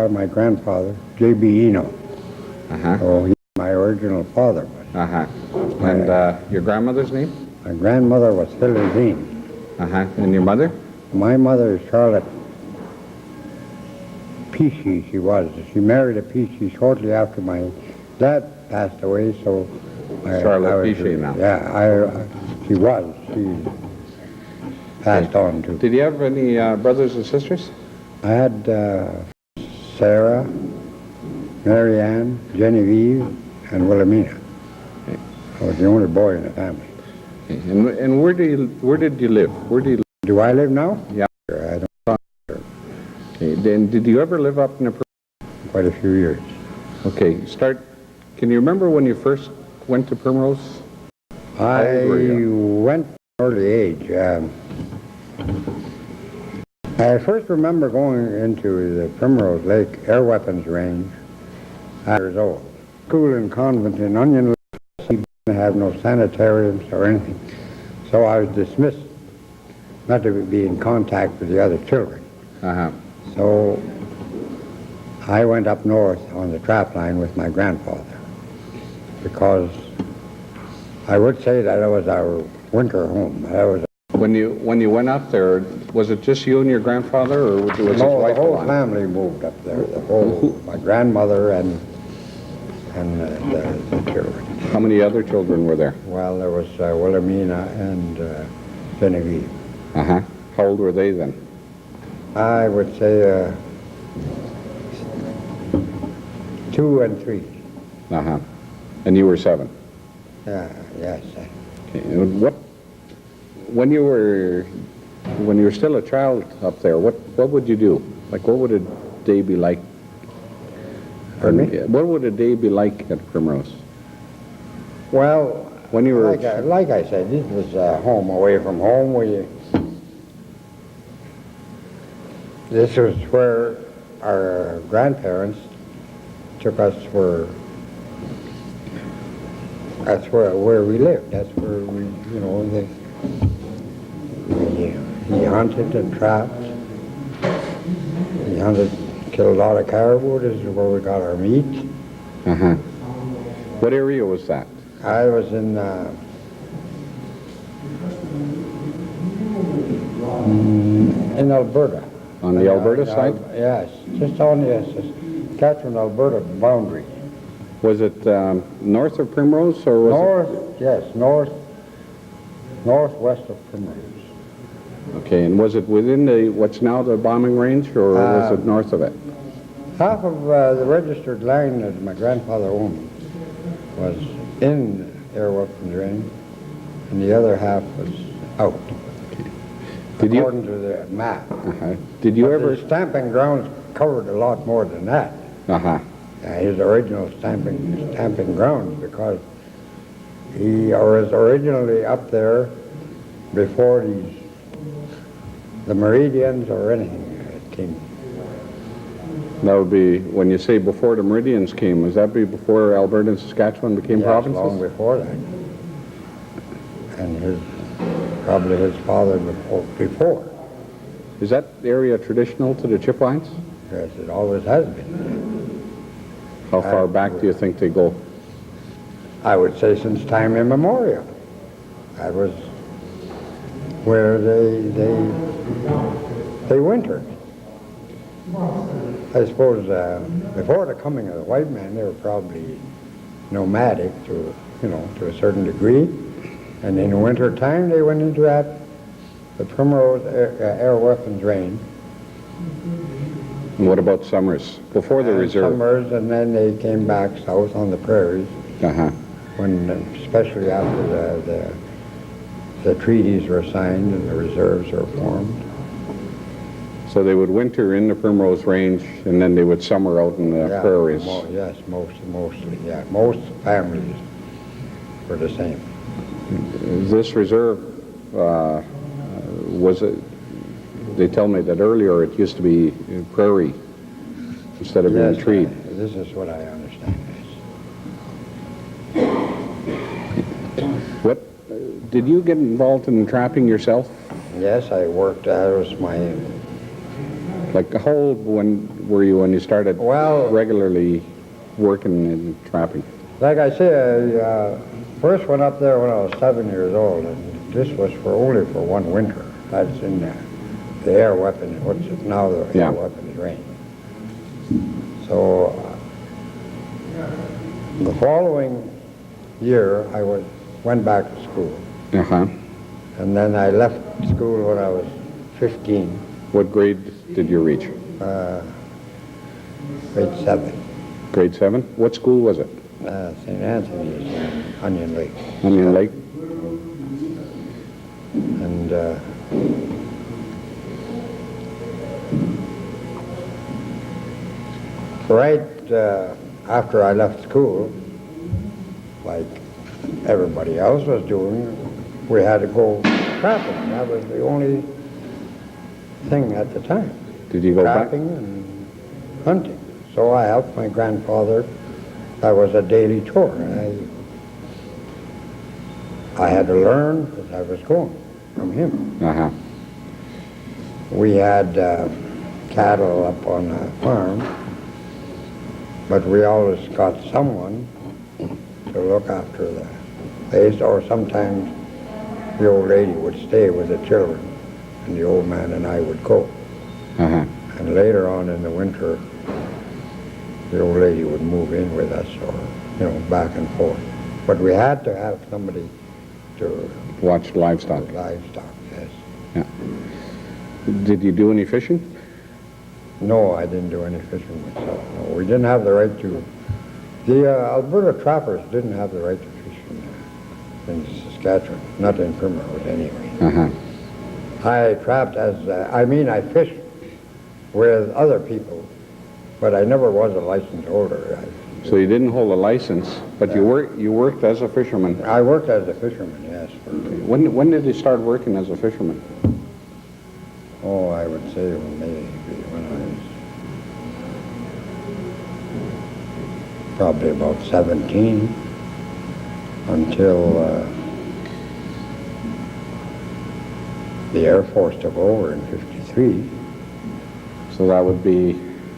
by my grandfather, J.B. Eno. Uh-huh. So he's my original father. Uh-huh. And your grandmother's name? My grandmother was Philistine. Uh-huh. And your mother? My mother is Charlotte Peachy, she was. She married a Peachy shortly after my dad passed away, so... Charlotte Peachy now. Yeah, she was. She passed on too. Did you have any brothers and sisters? I had Sarah, Mary Ann, Genevieve, and Wilhelmina. Okay. I was the only boy in the family. Okay. And where did you live? Where do you live? Do I live now? Yeah. I don't know. Okay. Then did you ever live up in a... Quite a few years. Okay. Can you remember when you first went to Primrose? I went at an early age. I first remember going into the Primrose Lake Air Weapons Range at 8 years old. School and convent in Onion Lake didn't have no sanitariums or anything. So I was dismissed not to be in contact with the other children. Uh-huh. So I went up north on the trap line with my grandfather because I would say that it was our winter home. That was when you went up there, was it just you and your grandfather, or was his no, wife the whole along? family moved up there. The whole, my grandmother and the children. How many other children were there? Well, there was Wilhelmina and Genevieve. Uh-huh. How old were they then? I would say 2 and 3. Uh-huh. And you were 7? Yeah, yes. Okay. And when you were still a child up there, what would you do? Like, what would a day be like? Pardon me? What would a day be like at Primrose? Well, when you were like I said, this was home away from home. This was where our grandparents took us that's where we lived. That's where he hunted and trapped. He hunted, killed a lot of caribou. This is where we got our meat. Uh-huh. What area was that? I was in Alberta. On the Alberta side? Yes, just on the Saskatchewan-Alberta boundary. Was it north of Primrose, or was northwest of Primrose. Okay, and was it within what's now the bombing range, or was it north of it? Half of the registered land that my grandfather owned was in Air Weapons Range, and the other half was out. According to the map. Uh-huh. Did you ever... The stamping grounds covered a lot more than that. Uh-huh. His original stamping grounds, because he was originally up there before the Meridians or anything came. That would be, when you say before the Meridians came, was that before Alberta and Saskatchewan became provinces? Long before that. And probably his father before. Is that area traditional to the Chippewyans? Yes, it always has been. How far back do you think they go? I would say since time immemorial. That was where they wintered. I suppose before the coming of the white man, they were probably nomadic to a certain degree. And in the winter time, they went into the Primrose Air Weapons Range. And what about summers? Before the reserve? Summers, and then they came back south on the prairies. Uh-huh. Especially after the treaties were signed and the reserves were formed. So they would winter in the Primrose Range, and then they would summer out in the prairies. Mostly, yeah. Most families were the same. This reserve, was it, they tell me that earlier it used to be prairie instead of being treed. This is what I understand. What, did you get involved in trapping yourself? Yes, I worked, that was my Like how old were you when you started Well, regularly working in trapping? like I say, I first went up there when I was 7 years old, and this was only for one winter. That's in the air weapons, what's it now, the Yeah. air weapons range. So the following year, I went back to school, Uh-huh. and then I left school when I was 15, What grade did you reach? grade 7. Grade 7? What school was it? St. Anthony's in Onion Lake. Onion Lake? And right after I left school, like everybody else was doing, we had to go trapping. That was the only thing at the time. Did you go back? Trapping and hunting. So I helped my grandfather. That was a daily chore. And I had to learn as I was going from him. Uh-huh. We had cattle up on a farm, but we always got someone to look after the place, or sometimes the old lady would stay with the children, and the old man and I would go. Uh-huh. And later on in the winter, the old lady would move in with us, or, back and forth. But we had to have somebody to Watch livestock. livestock, yes. Yeah. Did you do any fishing? No, I didn't do any fishing myself. No, we didn't have the right to. The Alberta trappers didn't have the right to fish in Saskatchewan, not in Primrose anyway. Uh-huh. I trapped I fished with other people, but I never was a license holder. So you didn't hold a license, but you worked as a fisherman. I worked as a fisherman, yes. When did you start working as a fisherman? Oh, I would say maybe when I was probably about 17 until the Air Force took over in '53. So that would be...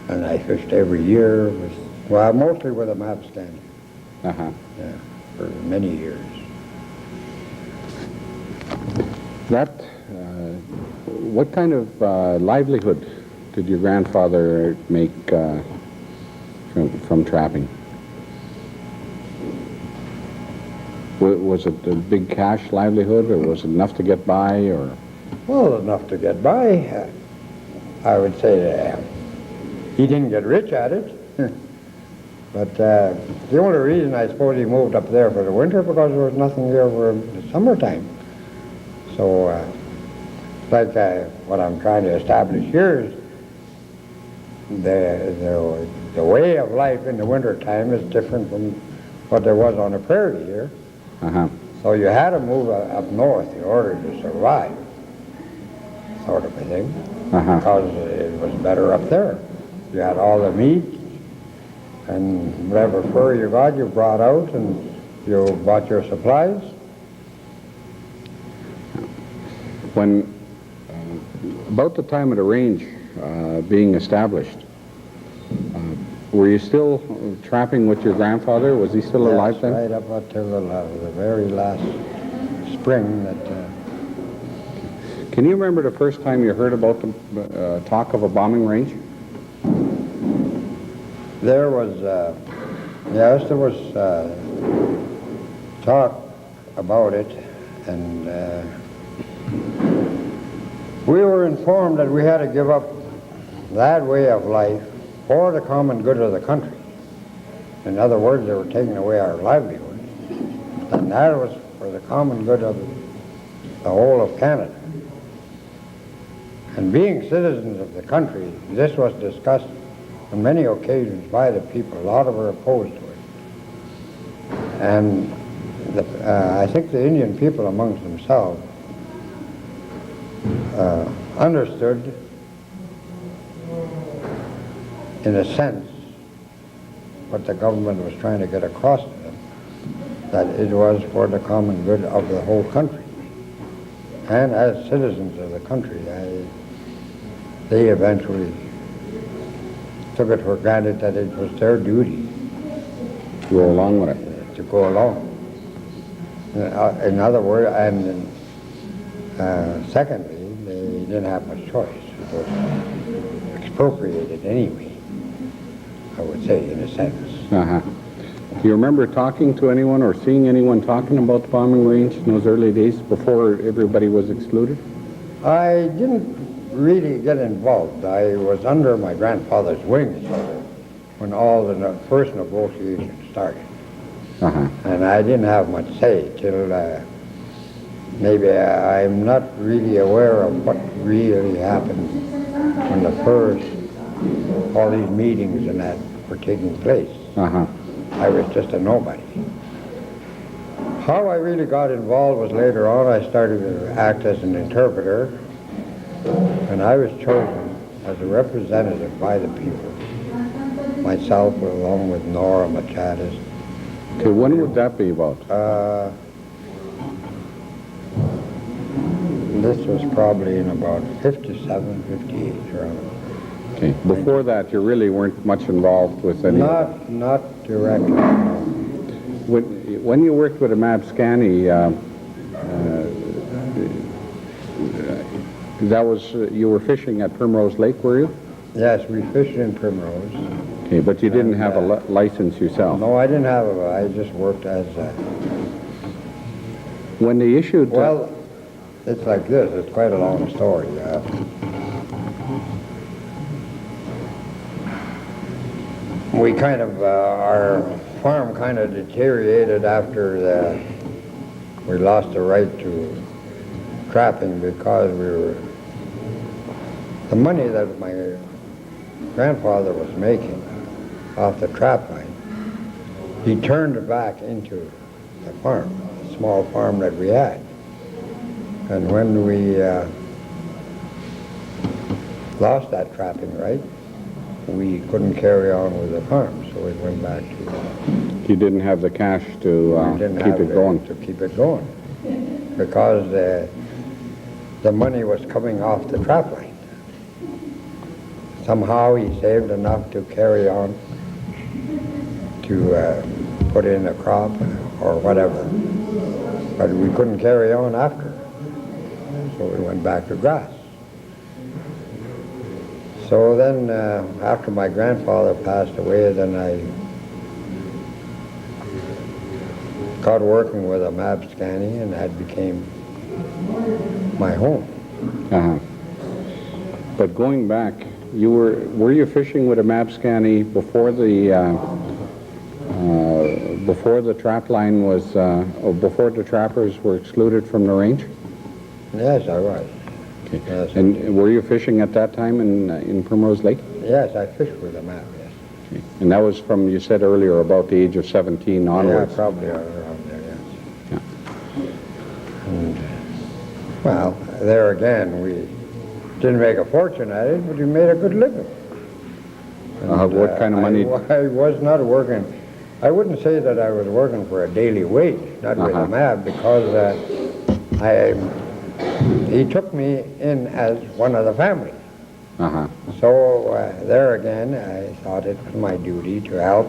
And I fished every year mostly with a map stand. Uh-huh. Yeah, for many years. What kind of livelihood did your grandfather make from trapping? Was it a big cash livelihood, or was it enough to get by, or? Well, enough to get by. I would say he didn't get rich at it. But the only reason I suppose he moved up there for the winter because there was nothing here for the summertime. So, what I'm trying to establish here is the way of life in the wintertime is different from what there was on the prairie here. Uh-huh. So you had to move up north in order to survive, sort of a thing, Uh-huh. because it was better up there. You had all the meat, and whatever fur you got, you brought out, and you bought your supplies. When, about the time of the range being established, were you still trapping with your grandfather? Was he still alive Yes, then? right up until the very last spring that... Can you remember the first time you heard about the talk of a bombing range? There was, yes, there was talk about it, and we were informed that we had to give up that way of life for the common good of the country. In other words, they were taking away our livelihood, and that was for the common good of the whole of Canada. And being citizens of the country, this was discussed on many occasions by the people. A lot of were opposed to it. And I think the Indian people amongst themselves understood, in a sense, what the government was trying to get across to them, that it was for the common good of the whole country. And as citizens of the country, they eventually took it for granted that it was their duty To go along with it. to go along. In other words, and secondly, they didn't have much choice. It was expropriated anyway, I would say, in a sense. Uh-huh. Do you remember talking to anyone or seeing anyone talking about the bombing range in those early days before everybody was excluded? I didn't really get involved. I was under my grandfather's wing when all the first negotiations started. Uh-huh. And I didn't have much say till maybe I'm not really aware of what really happened when the first, all these meetings and that were taking place. Uh-huh. I was just a nobody. How I really got involved was later on. I started to act as an interpreter, and I was chosen as a representative by the people, myself along with Nora Machatis. Okay, when would that be about? This was probably in about 57, 58 around. Okay. Before that, you really weren't much involved with any... Not directly, no. When you worked with a Mabscani, that was, you were fishing at Primrose Lake, were you? Yes, we fished in Primrose. Okay, but you didn't have a license yourself? No, I didn't have I just worked as When they issued... well, it's like this. It's quite a long story. We kind of, our farm kind of deteriorated after we lost the right to trapping because the money that my grandfather was making off the trap line, he turned it back into the farm, the small farm that we had. And when we lost that trapping right, we couldn't carry on with the farm, so we went back to... You didn't have the cash to keep it going? To keep it going, because the money was coming off the trap line. Somehow he saved enough to carry on, to put in a crop or whatever. But we couldn't carry on after, so we went back to grass. So then, after my grandfather passed away, then I got working with a Mabscani, and that became my home. Uh-huh. But going back, were you fishing with a Mabscani before the trap line was, or before the trappers were excluded from the range? Yes, I was. Okay. Yes. And were you fishing at that time in Primrose Lake? Yes, I fished with a Mab, yes. Okay. And that was from, you said earlier, about the age of 17 onwards? Yeah, probably around there, yes. Yeah. And, well, there again, we didn't make a fortune at it, but we made a good living. And, what kind of money? I was not working. I wouldn't say that I was working for a daily wage, not with a Mab, because he took me in as one of the family. Uh-huh. So there again, I thought it was my duty to help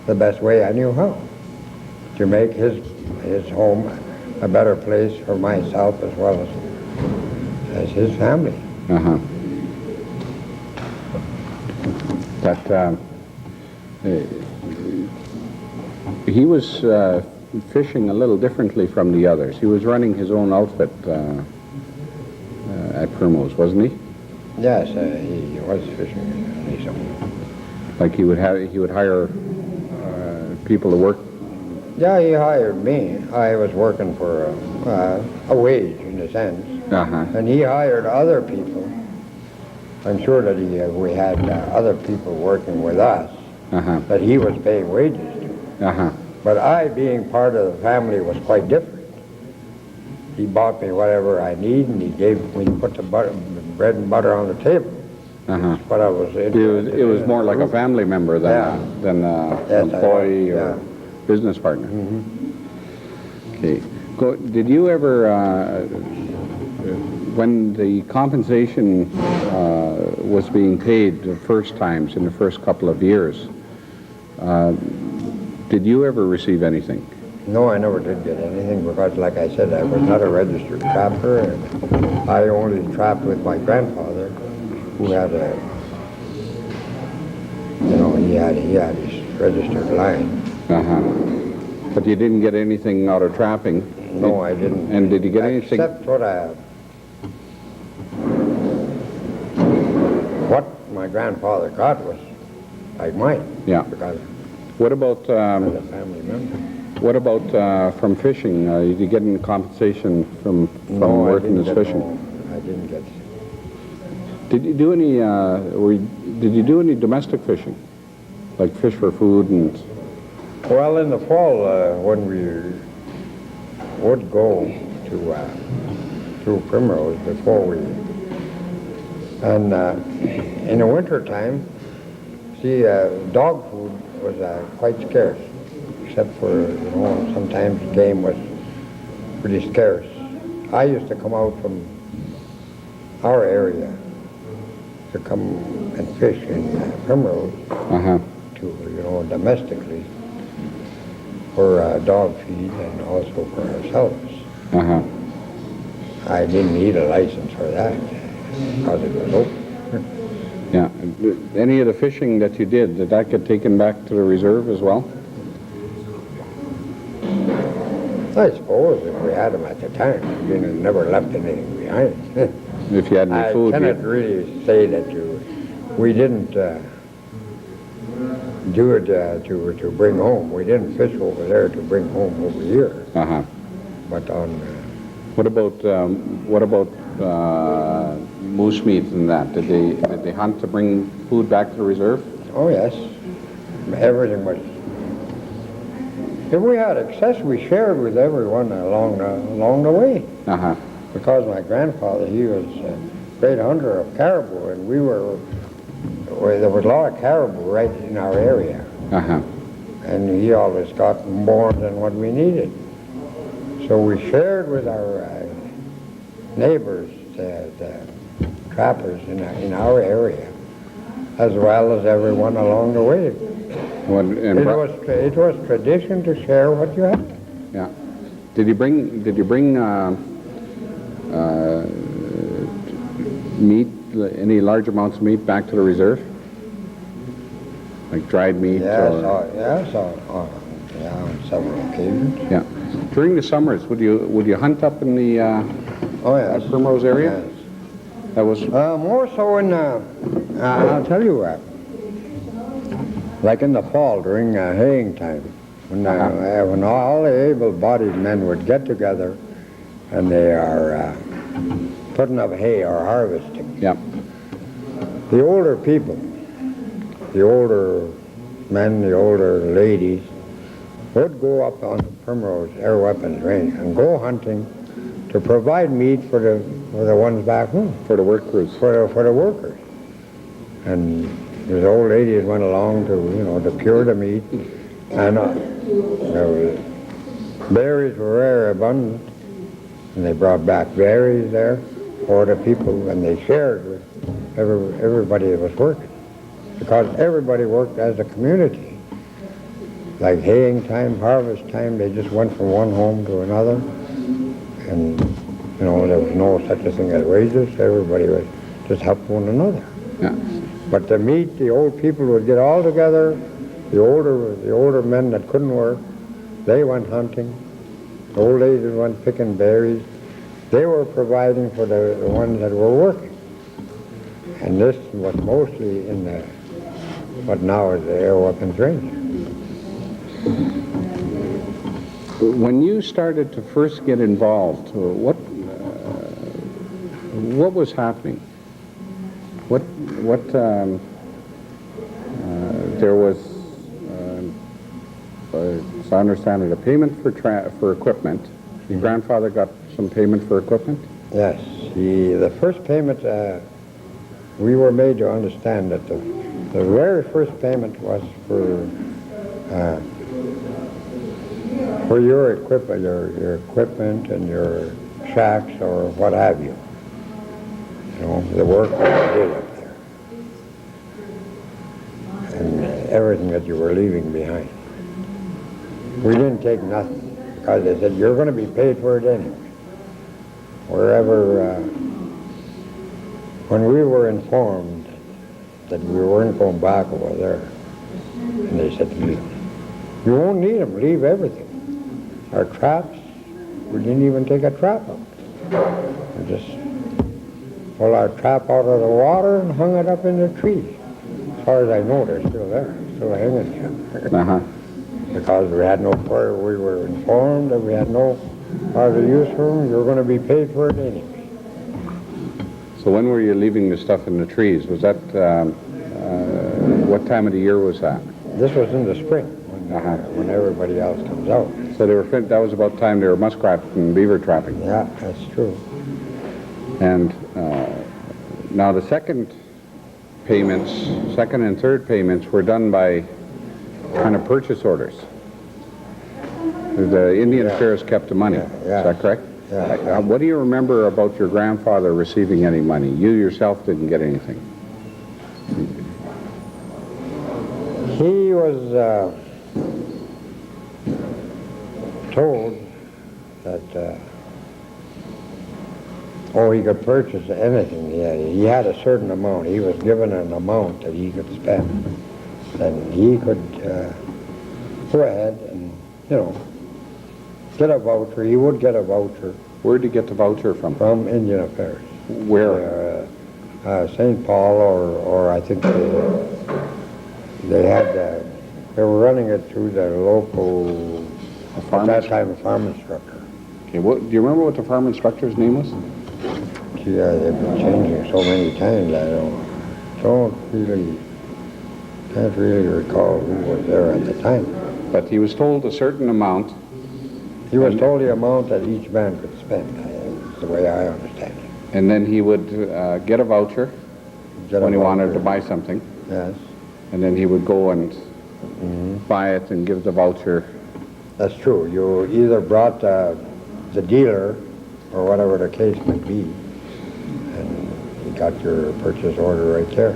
the best way I knew how, to make his home a better place for myself as well as his family. Uh-huh. But he was fishing a little differently from the others. He was running his own outfit at Primrose, wasn't he? Yes, he was fishing his own. Like he would hire people to work. Yeah, he hired me. I was working for a wage in a sense, and he hired other people. I'm sure that we had other people working with us that he was paying wages to. But I, being part of the family, was quite different. He bought me whatever I need, and he put the bread and butter on the table. That's what I was interested in. It was more like a family member than an employee or business partner. Okay. Did you ever, when the compensation was being paid the first times in the first couple of years. Did you ever receive anything? No, I never did get anything because, like I said, I was not a registered trapper, and I only trapped with my grandfather, who had a, he had his registered line. But you didn't get anything out of trapping? No, I didn't. And did you get anything? Except what my grandfather got was like mine. Yeah. Because what about as a family member. What about from fishing? Did you get any compensation from No, working as fishing? No, I didn't get. Did you do any? Did you do any domestic fishing, like fish for food and? Well, in the fall, when we would go to Primrose before we, and in the winter time, see, dog food was quite scarce, except for, sometimes game was pretty scarce. I used to come out from our area to come and fish in Primrose to, domestically for dog feed and also for ourselves. I didn't need a license for that because it was open. Yeah. Any of the fishing that you did that get taken back to the reserve as well? I suppose if we had them at the time, we never left anything behind. If you had any food, I cannot really say that we didn't do it to bring home. We didn't fish over there to bring home over here. But on. What about moose meat and that? Did they hunt to bring food back to the reserve? Oh yes, everything was. If we had excess, we shared with everyone along the way. Because my grandfather, he was a great hunter of caribou, and there was a lot of caribou right in our area. And he always got more than what we needed. So we shared with our neighbors, the trappers in our area, as well as everyone along the way. It was tradition to share what you had. Yeah. Did you bring meat, any large amounts of meat back to the reserve? Like dried meat? Yes, on several occasions. Yeah. During the summers, would you hunt up in the Primrose area? Yes. That was more so in. I'll tell you what. Like in the fall during haying time, when all the able-bodied men would get together, and they are putting up hay or harvesting. Yeah. The older people, the older men, the older ladies, would go up on the Primrose Air Weapons Range and go hunting to provide meat for the ones back home. For the work crews. For the workers. And these old ladies went along to cure the meat. And berries were very abundant. And they brought back berries there for the people, and they shared with everybody that was working. Because everybody worked as a community. Like haying time, harvest time, they just went from one home to another. And, there was no such a thing as wages. Everybody would just help one another. Yeah. But the meat, the old people would get all together. The older men that couldn't work, they went hunting. The old ladies went picking berries. They were providing for the ones that were working. And this was mostly in what now is the Air Weapons Range. When you started to first get involved, what was happening? There was, as I understand it, a payment for equipment. Your grandfather got some payment for equipment? Yes. The first payment, we were made to understand that the very first payment was for your equipment and your shacks or what have you. The work that you did up there. everything that you were leaving behind. We didn't take nothing because they said, you're going to be paid for it anyway. Wherever, when we were informed that we weren't going back over there, and they said to me, you won't need them, leave everything. Our traps, we didn't even take a trap out. We just pulled our trap out of the water and hung it up in the trees. As far as I know, they're still there, still hanging there. Because we had no prayer, we were informed that we had no other use for them, you were going to be paid for it anyway. So when were you leaving the stuff in the trees? Was that, what time of the year was that? This was in the spring, when everybody else comes out. So they were, that was about time they were muskrat and beaver trapping. Yeah, that's true. And now the second and third payments were done by kind of purchase orders. The Indian Affairs kept the money. Is that correct? Yeah. What do you remember about your grandfather receiving any money? You yourself didn't get anything. He was told that he could purchase anything. He had a certain amount. He was given an amount that he could spend. And he could go ahead and, get a voucher. He would get a voucher. Where did he get the voucher from? From Indian Affairs. Where? St. Paul, or I think they were running it through the local, at that time, a farm instructor. Okay, do you remember what the farm instructor's name was? Yeah, they've been changing so many times, can't really recall who was there at the time. But he was told a certain amount. He was told the amount that each man could spend, is the way I understand it. And then he would get a voucher when he wanted to buy something. Yes. And then he would go and buy it and give the voucher. That's true. You either brought the dealer, or whatever the case might be, and you got your purchase order right there.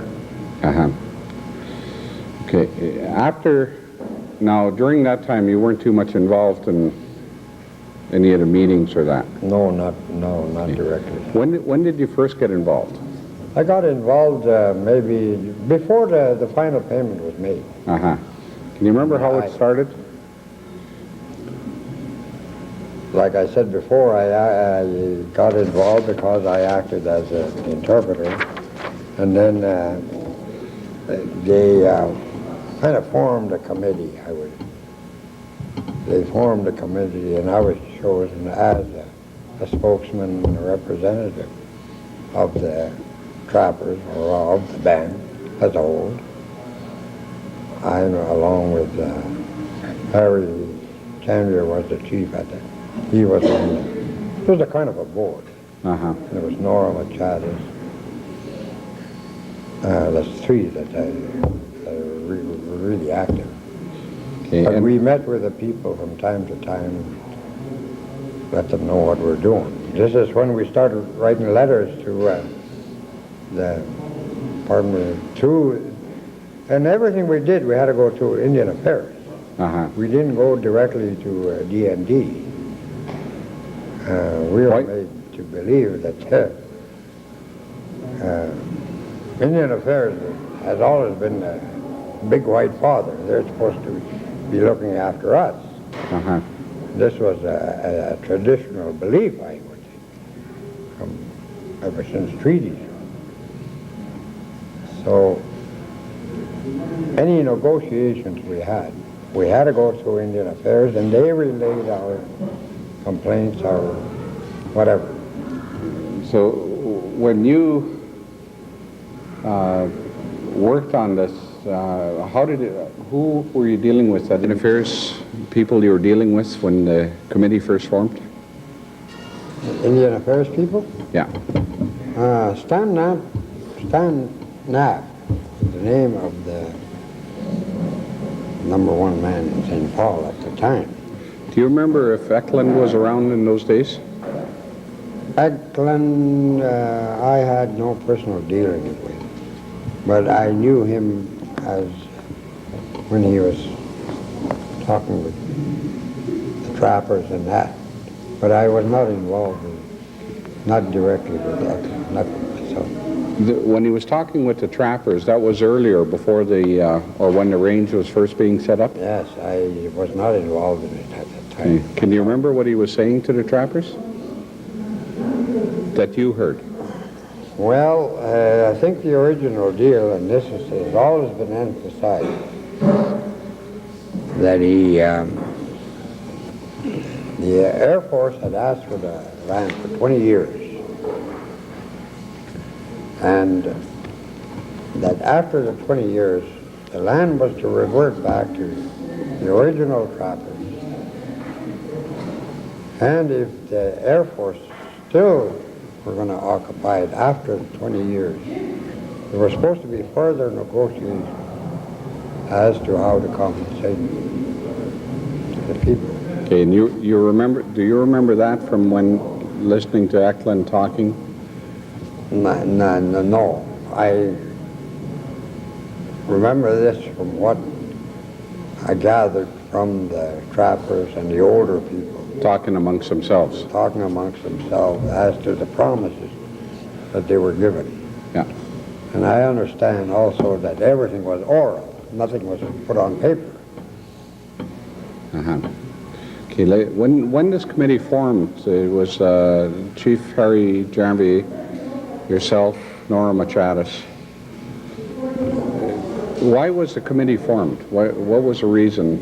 Okay. Now during that time, you weren't too much involved in any of the meetings or that? No, not directly. When did you first get involved? I got involved maybe before the final payment was made. Can you remember how it started? Like I said before, I got involved because I acted as an interpreter, and then they kind of formed a committee. They formed a committee, and I was chosen as a spokesman and a representative of the trappers, or of the band as a whole. I, along with Harry Chandler, was the chief at that. He was on it was a kind of a board. There was Nora Machadis. There's three that were really active. Okay, but we met with the people from time to time, let them know what we're doing. This is when we started writing letters to the Department and everything we did, we had to go to Indian Affairs. We didn't go directly to D&D. We were made to believe that Indian Affairs has always been the big white father. They're supposed to be looking after us. This was a traditional belief, I would say, ever since treaties. So any negotiations we had to go through Indian Affairs, and they relayed our complaints or whatever. So when you worked on this, who were you dealing with? Indian Affairs people you were dealing with when the committee first formed? Indian Affairs people? Yeah. Stan Knapp, the name of the #1 man in St. Paul at the time. Do you remember if Eklund was around in those days? Eklund, I had no personal dealings with, but I knew him as when he was talking with the trappers and that. But I was not involved in, not directly with that, not myself. When he was talking with the trappers, that was earlier, before the, or when the range was first being set up? Yes, I was not involved in it at that time. Can you remember what he was saying to the trappers? That you heard? Well, I think the original deal, and this has always been emphasized, that the Air Force had asked for the land for 20 years. And that after the 20 years, the land was to revert back to the original trappers. And if the Air Force still were going to occupy it after the 20 years, there was supposed to be further negotiations as to how to compensate the people. Okay, and you remember, do you remember that from when listening to Eklund talking? No. I remember this from what I gathered from the trappers and the older people. Talking amongst themselves. Talking amongst themselves as to the promises that they were given. Yeah. And I understand also that everything was oral. Nothing was put on paper. Uh-huh. Okay, when this committee formed, it was Chief Harry Jarvie, yourself, Nora Machatis. Why was the committee formed? What was the reason?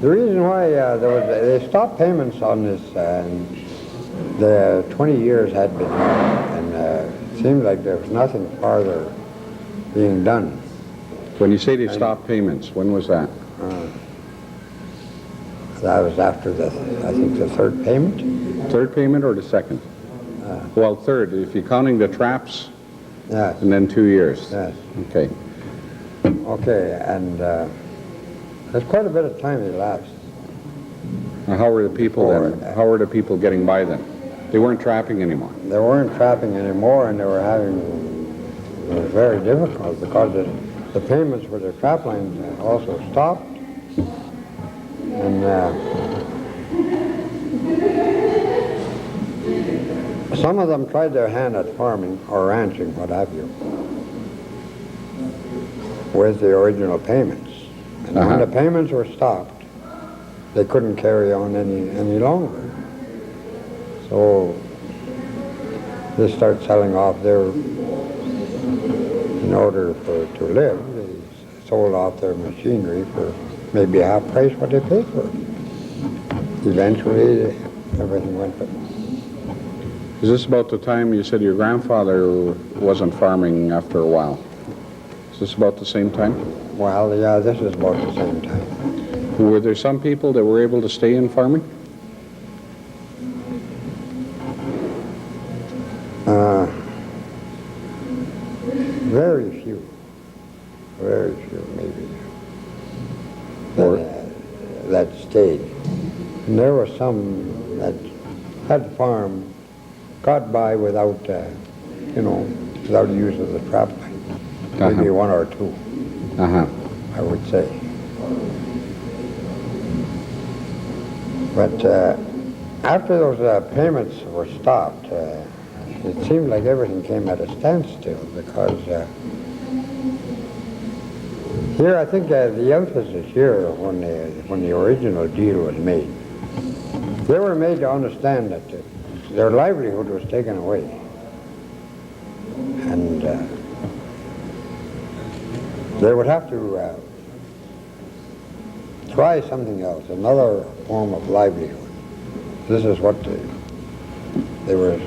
The reason why they stopped payments on this, and the 20 years had been, and it seemed like there was nothing farther being done. When you say they stopped payments, when was that? That was after I think the third payment. Third payment or the second? Well, third, if you're counting the traps. Yes. And then 2 years. Yes. Okay. Okay, and there's quite a bit of time elapsed. Now, how were the people then? How were the people getting by then? They weren't trapping anymore. They weren't trapping anymore, and they were having, it was very difficult because the payments for the trap lines also stopped. And some of them tried their hand at farming or ranching, what have you, with the original payments. And when the payments were stopped, they couldn't carry on any longer. So they start selling off in order to live, they sold off their machinery for maybe half price what they paid for it. Eventually, everything went up. Is this about the time you said your grandfather wasn't farming after a while? Is this about the same time? Well, yeah, this is about the same time. Were there some people that were able to stay in farming? Very few, maybe, that stayed. And there were some that had farm, got by without, without use of the trap line. Maybe one or two, I would say. But after those payments were stopped, it seemed like everything came at a standstill because here, I think the emphasis here when the original deal was made, they were made to understand that their livelihood was taken away. And they would have to try something else, another form of livelihood. This is what they were,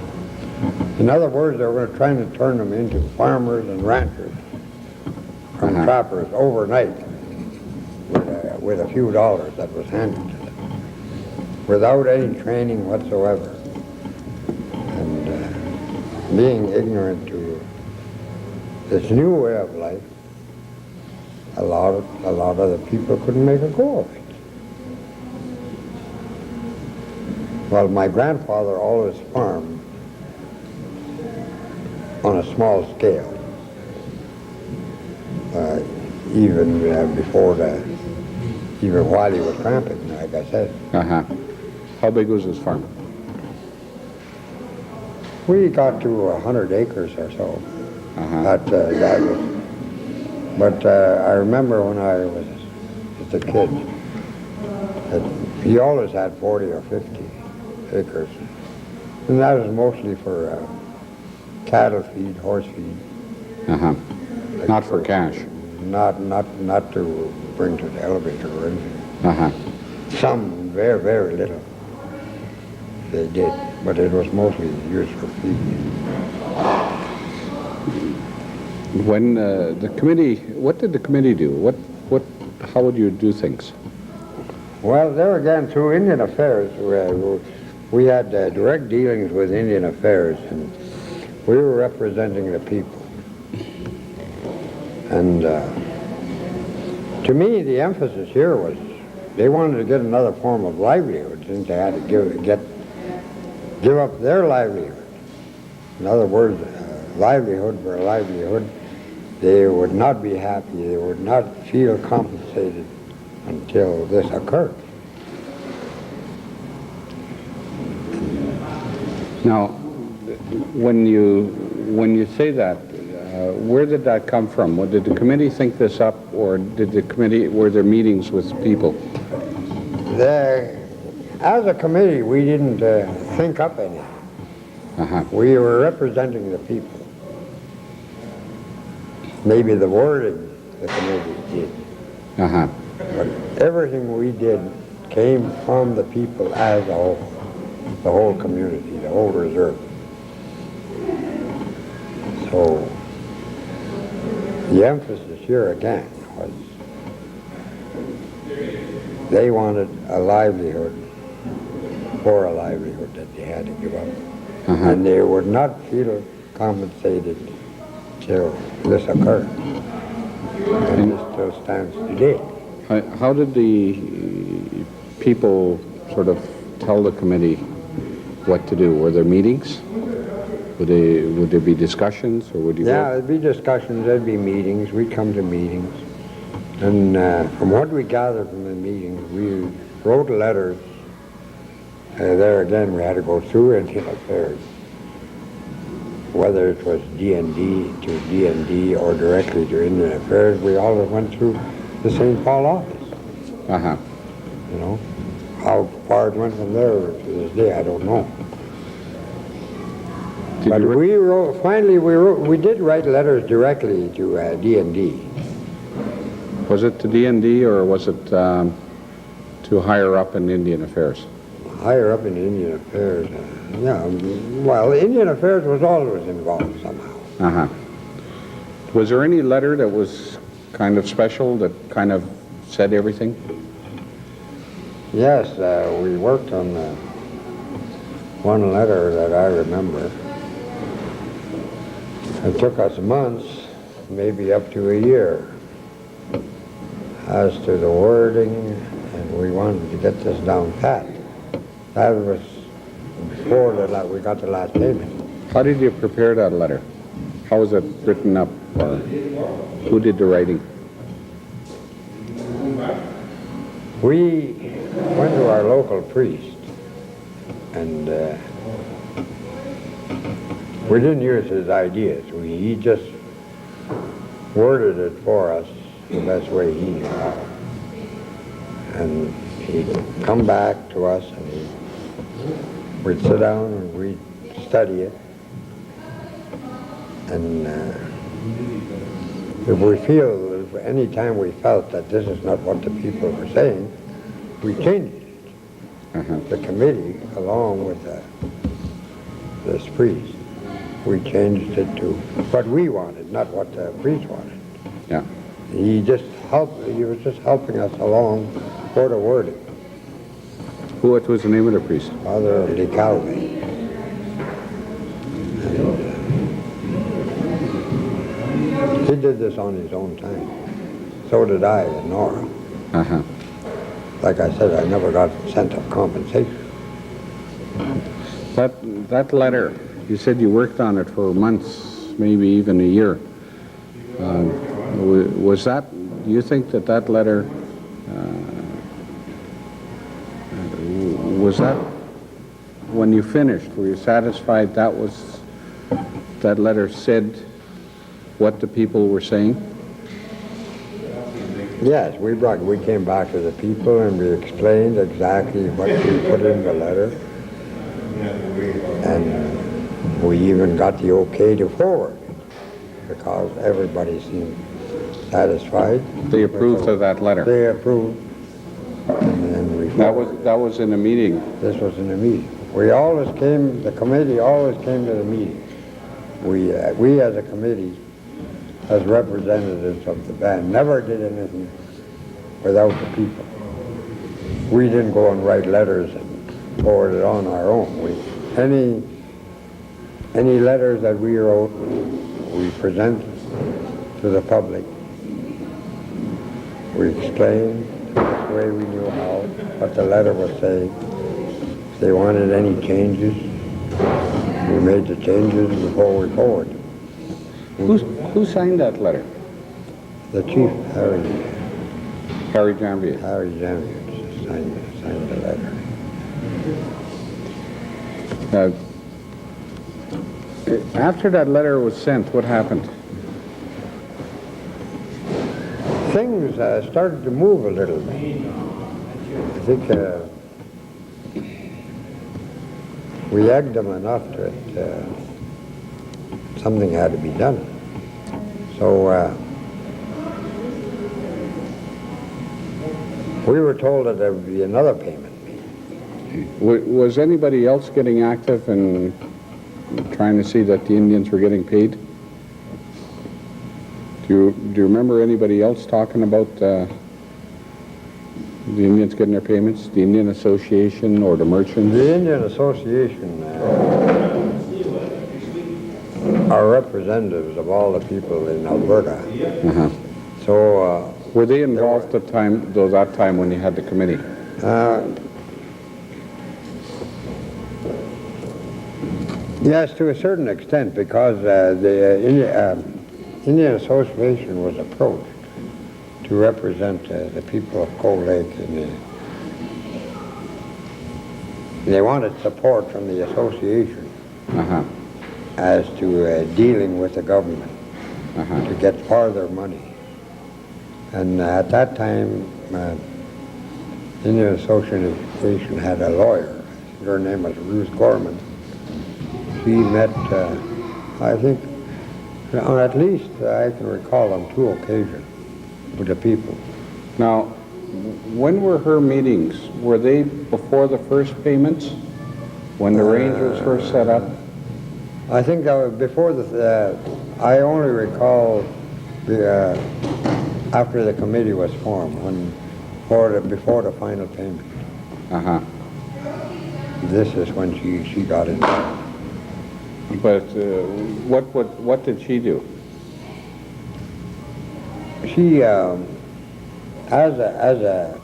in other words, they were trying to turn them into farmers and ranchers from trappers overnight with a few dollars that was handed to them, without any training whatsoever, and being ignorant to this new way of life. A lot of the people couldn't make a go of it. Well, my grandfather always farmed on a small scale. even even while he was tramping, like I said. Uh-huh. How big was his farm? We got to 100 acres or so. Uh-huh. That was, but I remember when I was just a kid, that he always had 40 or 50 acres. And that was mostly for cattle feed, horse feed. Uh-huh. Not for cash. Not to bring to the elevator or anything. Uh-huh. Some, very, very little they did, but it was mostly used for feed. When the committee, what did the committee do? How would you do things? Well, there again, through Indian Affairs, we had direct dealings with Indian Affairs, and we were representing the people. And to me, the emphasis here was they wanted to get another form of livelihood, since they had to give up their livelihood. In other words, livelihood for a livelihood. They would not be happy, they would not feel compensated until this occurred. Now, when you say that, where did that come from? Did the committee think this up, or were there meetings with people? As a committee, we didn't think up anything. Uh-huh. We were representing the people. Maybe the wording the committee did. Uh-huh. But everything we did came from the people as a whole, the whole community, the whole reserve. So the emphasis here again was they wanted a livelihood for a livelihood that they had to give up. Uh-huh. And they would not feel compensated till this occurred. And this still stands today. How did the people sort of tell the committee what to do? Were there meetings? Would there be discussions, or would you? Yeah, there'd be discussions, there'd be meetings, we'd come to meetings. And from what we gathered from the meetings, we wrote letters. There again, we had to go through Indian Affairs. Whether it was D&D to D&D or directly to Indian Affairs, we always went through the St. Paul office. Uh-huh. You know, how far it went from there to this day, I don't know. But we did write letters directly to D&D. Was it to D&D, or was it to higher up in Indian Affairs? Higher up in Indian Affairs, yeah. Well, Indian Affairs was always involved somehow. Uh-huh. Was there any letter that was kind of special, that kind of said everything? Yes, we worked on one letter that I remember. It took us months, maybe up to a year, as to the wording, and we wanted to get this down pat. That was before we got the last payment. How did you prepare that letter? How was it written up, or who did the writing? We went to our local priest, and we didn't use his ideas. He just worded it for us the best way he knew how. And he'd come back to us, and we'd sit down and we'd study it. And any time we felt that this is not what the people were saying, we changed it. Uh-huh. The committee, along with this priest, we changed it to what we wanted, not what the priest wanted. Yeah. He was just helping us along for the wording. What was the name of the priest? Father DeCalvey. He did this on his own time. So did I and Nora. Uh-huh. Like I said, I never got a cent of compensation. That letter, you said you worked on it for months, maybe even a year. Was that do you think that that letter, was that, when you finished, were you satisfied that letter said what the people were saying? Yes, we came back to the people and we explained exactly what we put in the letter. And we even got the okay to forward it because everybody seemed satisfied. They approved of that letter? They approved. And then we That was in a meeting? This was in a meeting. The committee always came to the meeting. We as a committee, as representatives of the band, never did anything without the people. We didn't go and write letters and forward it on our own. Any letters that we wrote, we presented to the public. We explained the way we knew how, what the letter was saying. If they wanted any changes, we made the changes before we forwarded. Who signed that letter? The chief, Harry Jambier. Harry Jambier signed the letter. After that letter was sent, what happened? Things started to move a little bit. I think we egged them enough that something had to be done. So we were told that there would be another payment. Was anybody else getting active and trying to see that the Indians were getting paid? Do you remember anybody else talking about the Indians getting their payments? The Indian Association or the merchants? The Indian Association are representatives of all the people in Alberta. Uh-huh. So were they involved at that time when you had the committee? Yes, to a certain extent, because the Indian Association was approached to represent the people of Cold Lake, and they wanted support from the association as to dealing with the government to get farther money. And at that time, Indian Association had a lawyer. Her name was Ruth Gorman. She met, I think, on at least I can recall on 2 occasions with the people. Now, when were her meetings? Were they before the first payments? When the range was first set up? I think before I only recall after the committee was formed, before the final payment. This is when she got it. But what did she do? She, as a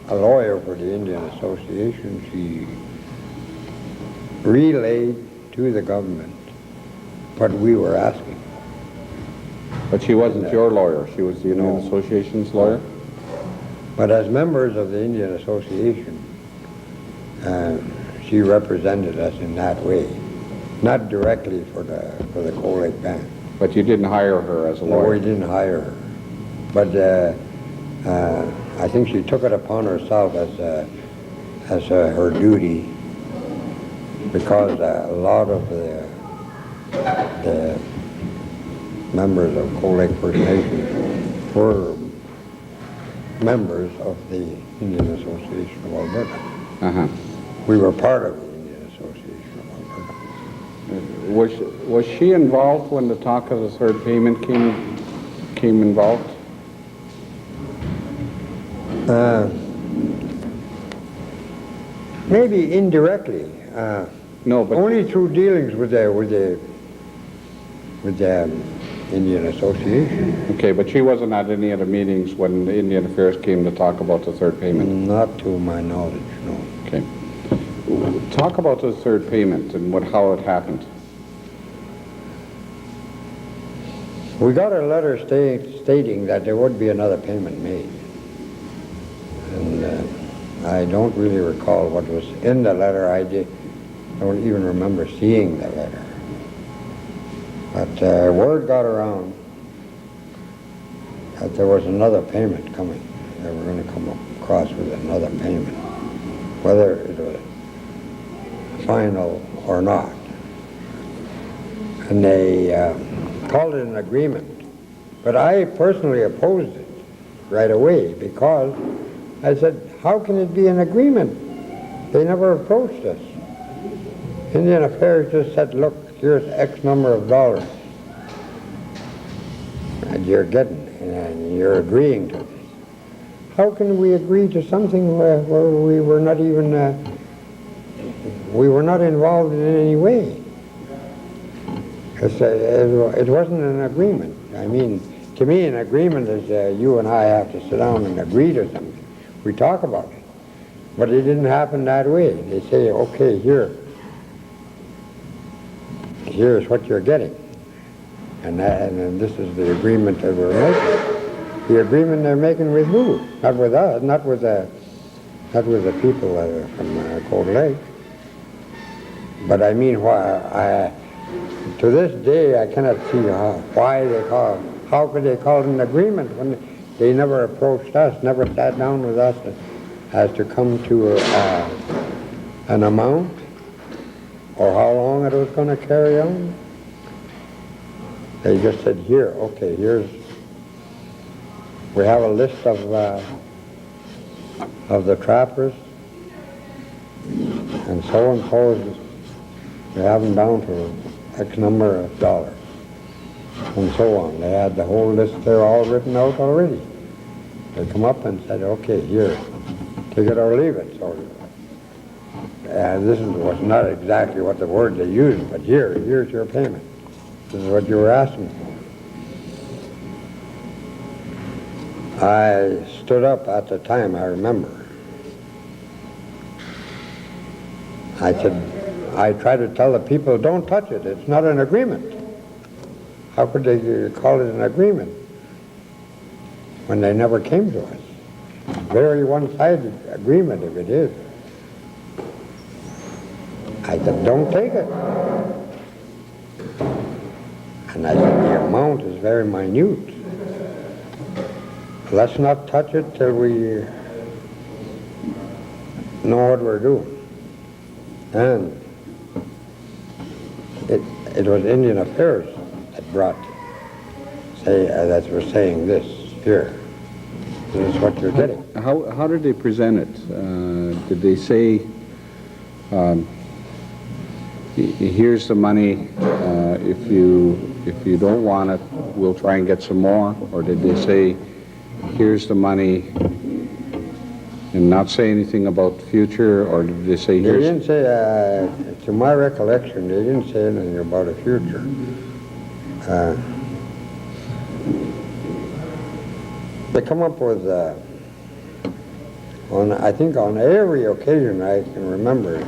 lawyer for the Indian Association, she relayed to the government what we were asking. But she wasn't your lawyer. She was the Indian Association's lawyer? But as members of the Indian Association, she represented us in that way. Not directly for the Cold Lake Band. But you didn't hire her as a lawyer? No, we didn't hire her. But I think she took it upon herself as her duty, because a lot of the members of Cold Lake First Nation were members of the Indian Association of Alberta. We were part of the Indian Association of Alberta. Was she involved when the talk of the third payment came involved? Maybe indirectly. No, but only through dealings with the Indian Association. Okay, but she wasn't at any of the meetings when the Indian Affairs came to talk about the third payment? Not to my knowledge, no. Okay. Talk about the third payment and how it happened. We got a letter stating that there would be another payment made. And I don't really recall what was in the letter. I don't even remember seeing the letter. But word got around that there was another payment coming. They were going to come across with another payment, whether it was final or not. And they called it an agreement. But I personally opposed it right away because I said, how can it be an agreement? They never approached us. Indian Affairs just said, look, here's X number of dollars and you're getting, and you're agreeing to this. How can we agree to something where we were not even, we were not involved in any way? It wasn't an agreement. I mean, to me, an agreement is you and I have to sit down and agree to something. We talk about it. But it didn't happen that way. They say, okay, here's what you're getting. And then this is the agreement that we're making. The agreement they're making with who? Not with us, not with the people from Cold Lake. But I mean, to this day, I cannot see how could they call it an agreement when they never approached us, never sat down with us as to come to an amount or how long it was going to carry on. They just said, here, okay, we have a list of the trappers, and so we have them down to X number of dollars, and so on. They had the whole list there all written out already. They come up and said, okay, here, take it or leave it. So, this was not exactly what the word they used, but here's your payment. This is what you were asking for. I stood up at the time, I remember. I tried to tell the people, don't touch it, it's not an agreement. How could they call it an agreement when they never came to us? Very one-sided agreement if it is. I said, don't take it. And I said, the amount is very minute. Let's not touch it till we know what we're doing. And it was Indian Affairs that that were saying this, here. This is what you're getting. How did they present it? Did they say, here's the money, if you don't want it, we'll try and get some more? Or did they say, here's the money, and not say anything about the future? Or did they say, here's... They didn't say, to my recollection, they didn't say anything about a future. They come up with, I think on every occasion I can remember,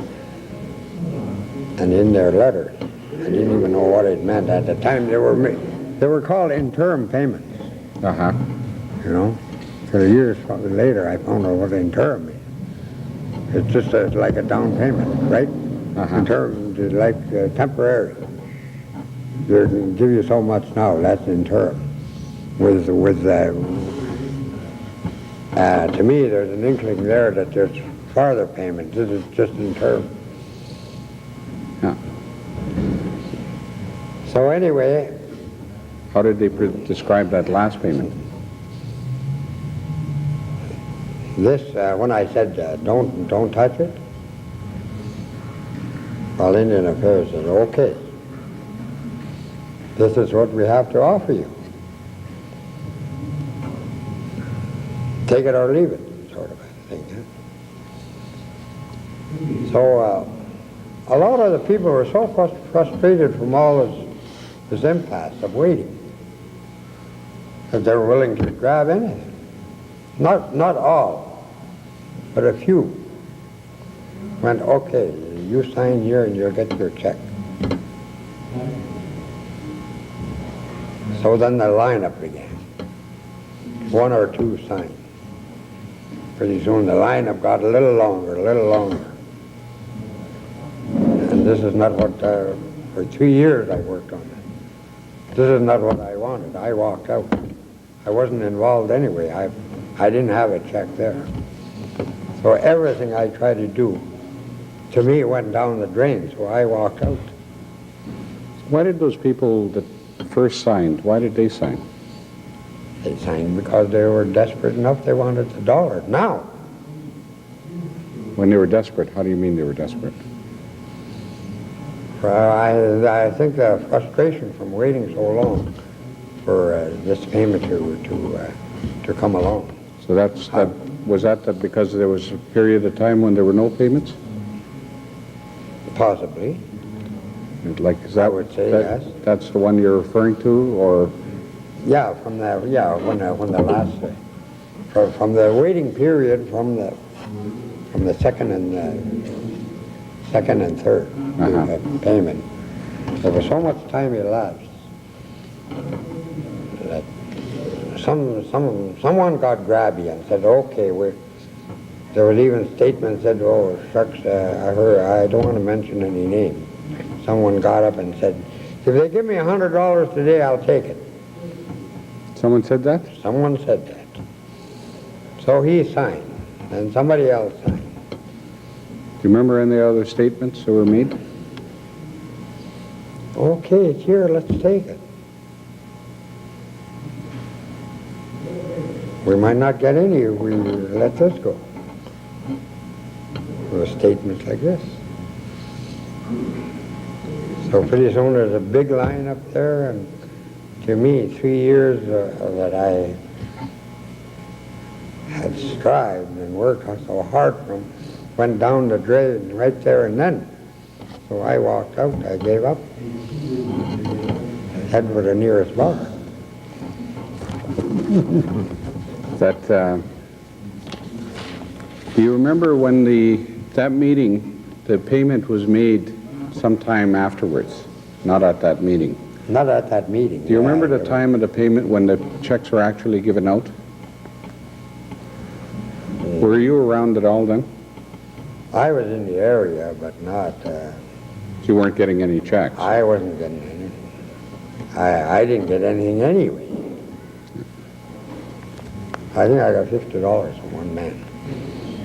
and in their letters, I didn't even know what it meant at the time. They were called interim payments. Uh-huh. You know, for years later I found out what interim is. It's just like a down payment, right? Uh-huh. Interim is like temporary. They're going to give you so much now, that's interim. To me, there's an inkling there that there's farther payment. This is just interim. Yeah. So anyway... How did they describe that last payment? This, when I said, don't touch it, well, Indian Affairs said, okay, this is what we have to offer you. Take it or leave it, sort of a thing. Huh? So a lot of the people were so frustrated from all this impasse of waiting that they were willing to grab anything. Not all, but a few went, okay, you sign here and you'll get your check. So then the lineup began. One or two signed. Pretty soon the lineup got a little longer, a little longer. And this is not what, for 3 years I worked on it. This is not what I wanted. I walked out. I wasn't involved anyway. I didn't have a check there. So everything I tried to do, to me, went down the drain, so I walked out. Why did those people that first signed, why did they sign? They signed because they were desperate enough. They wanted the dollar now. When they were desperate, how do you mean they were desperate? I think the frustration from waiting so long for this payment to come along. So was that because there was a period of time when there were no payments? Possibly. Like, is that, I would say yes. That's the one you're referring to, or? Yeah, when the last, from the waiting period from the second and third payment, there was so much time elapsed that someone got grabby and said, okay, there was even statements that, oh shucks, I don't want to mention any names. Someone got up and said, if they give me $100 today, I'll take it. Someone said that? Someone said that. So he signed, and somebody else signed. Do you remember any other statements that were made? Okay, it's here, let's take it. We might not get any if we let this go. With statements like this. So pretty soon there's a big line up there, and to me, 3 years that I had strived and worked so hard from went down the drain right there and then. So I walked out, I gave up, head for the nearest bar. Do you remember when that meeting, the payment was made sometime afterwards, not at that meeting? Not at that meeting. Do you remember the time of the payment when the checks were actually given out? Were you around at all then? I was in the area, but not... You weren't getting any checks? I wasn't getting anything. I didn't get anything anyway. I think I got $50 from one man.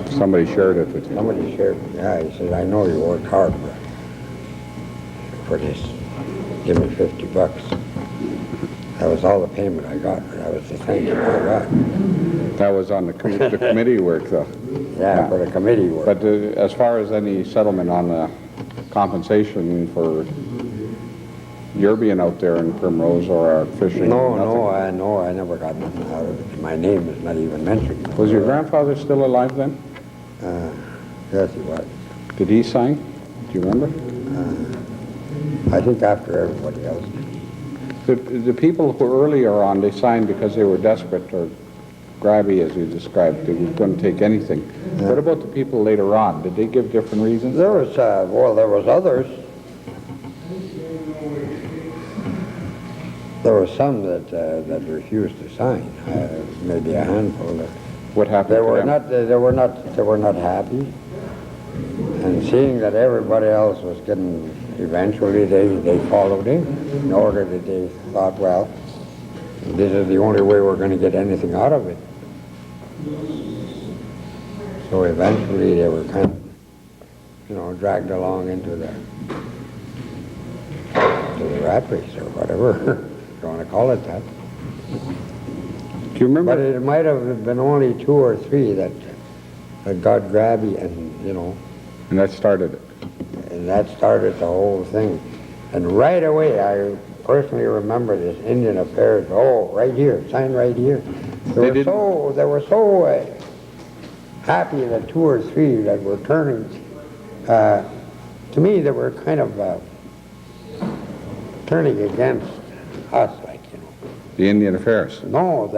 Somebody shared it with you? Somebody shared it. Yeah, he said, I know you worked hard for this. Give me $50. That was all the payment I got. That was the thing that I got. That was on the committee work, though. Yeah, for the committee work. But as far as any settlement on the compensation for your being out there in Primrose or out fishing? No, I never got nothing out of it. My name is not even mentioned. Was your grandfather still alive then? Yes, he was. Did he sign? Do you remember? I think after everybody else. The people who earlier on, they signed because they were desperate or grabby, as you described. They were going to take anything. Yeah. What about the people later on? Did they give different reasons? There was, there was others. There were some that refused to sign. Maybe a handful. What happened to them? They were not happy. And seeing that everybody else was getting, eventually they followed in order that they thought, well, this is the only way we're going to get anything out of it. So eventually they were kind of, dragged along into the rat race or whatever you want to call it that. Do you remember? But it might have been only 2 or 3 that got grabby and, And that started it. And that started the whole thing. And right away, I personally remember this Indian Affairs, right here, sign right here. They were so happy that 2 or 3 that were turning, to me, they were kind of turning against us, The Indian Affairs? No,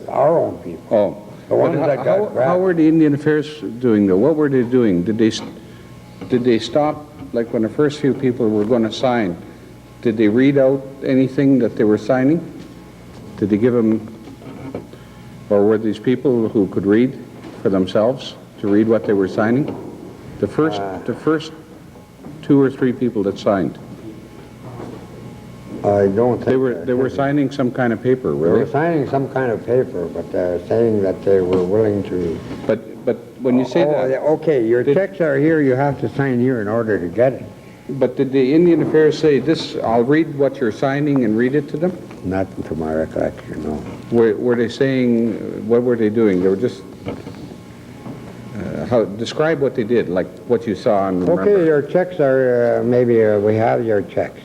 our own people. Oh. The ones that got grabbed. How were the Indian Affairs doing, though? What were they doing? Did they stop, like when the first few people were going to sign, did they read out anything that they were signing? Did they give them, or were these people who could read for themselves to read what they were signing? The first 2 or 3 people that signed. I don't think... They were signing some kind of paper, They were were they? signing some kind of paper, but saying that they were willing to... But when you say yeah, that, okay, your checks are here, you have to sign here in order to get it. but did the Indian Affairs say this, I'll read what you're signing and read it to them? Not to my recollection, no. Were they saying, what were they doing? They were just, describe what they did, like what you saw and remember. Okay, your checks are, maybe we have your checks.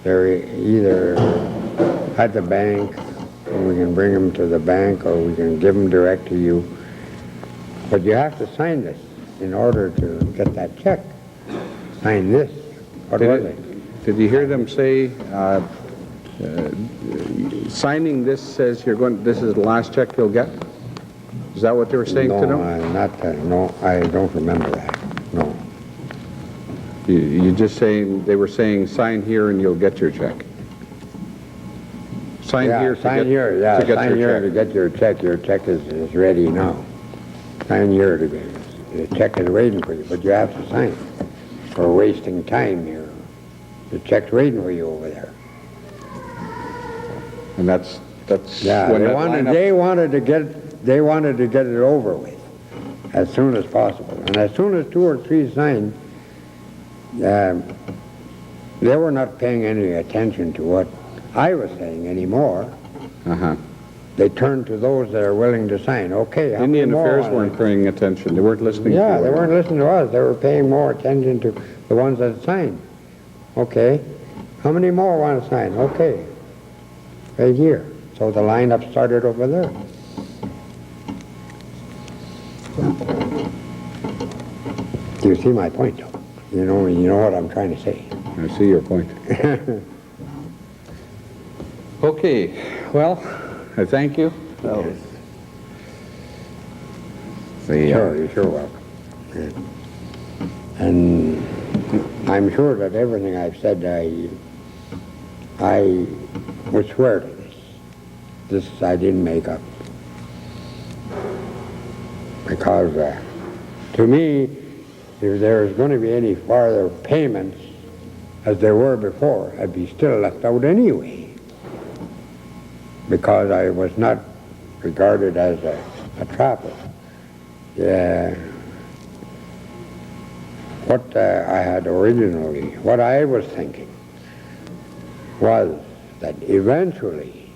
They're either at the bank, or we can bring them to the bank, or we can give them direct to you. But you have to sign this in order to get that check. Sign this. What was it? Did you hear them say, signing this says you're going, this is the last check you'll get? Is that what they were saying to them? No, I don't remember that, no. You just saying, they were saying, sign here and you'll get your check. Sign here to sign get, here, yeah, to get sign your here check. to get your check. Your check is ready now. Sign here to get, the check is waiting for you, but you have to sign. We're wasting time here. The check's waiting for you over there. And that's Yeah, when they wanted to get it over with as soon as possible. And as soon as 2 or 3 signed, they were not paying any attention to what I was saying anymore. Uh-huh. They turned to those that are willing to sign. Okay, how many Indian more Affairs want to- weren't paying attention. They weren't listening Yeah, to they it. weren't listening to us. They were paying more attention to the ones that signed. Okay, how many more want to sign? Okay, right here. So the lineup started over there. Do you see my point, though? You know what I'm trying to say. I see your point. Okay, well, I thank you. Sure, you're sure welcome. Yeah. And I'm sure that everything I've said, I would swear to this. This I didn't make up. Because to me, if there's going to be any farther payments as there were before, I'd be still left out anyway. Because I was not regarded as a trapper. Yeah. What I had originally, what I was thinking was that eventually,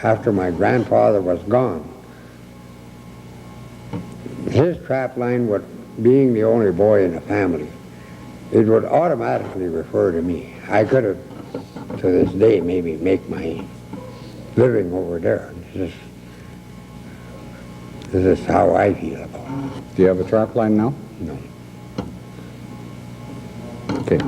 after my grandfather was gone, his trap line, being the only boy in the family, it would automatically refer to me. I could have, to this day, maybe make my living over there. This is how I feel about it. Do you have a trap line now? No. Okay.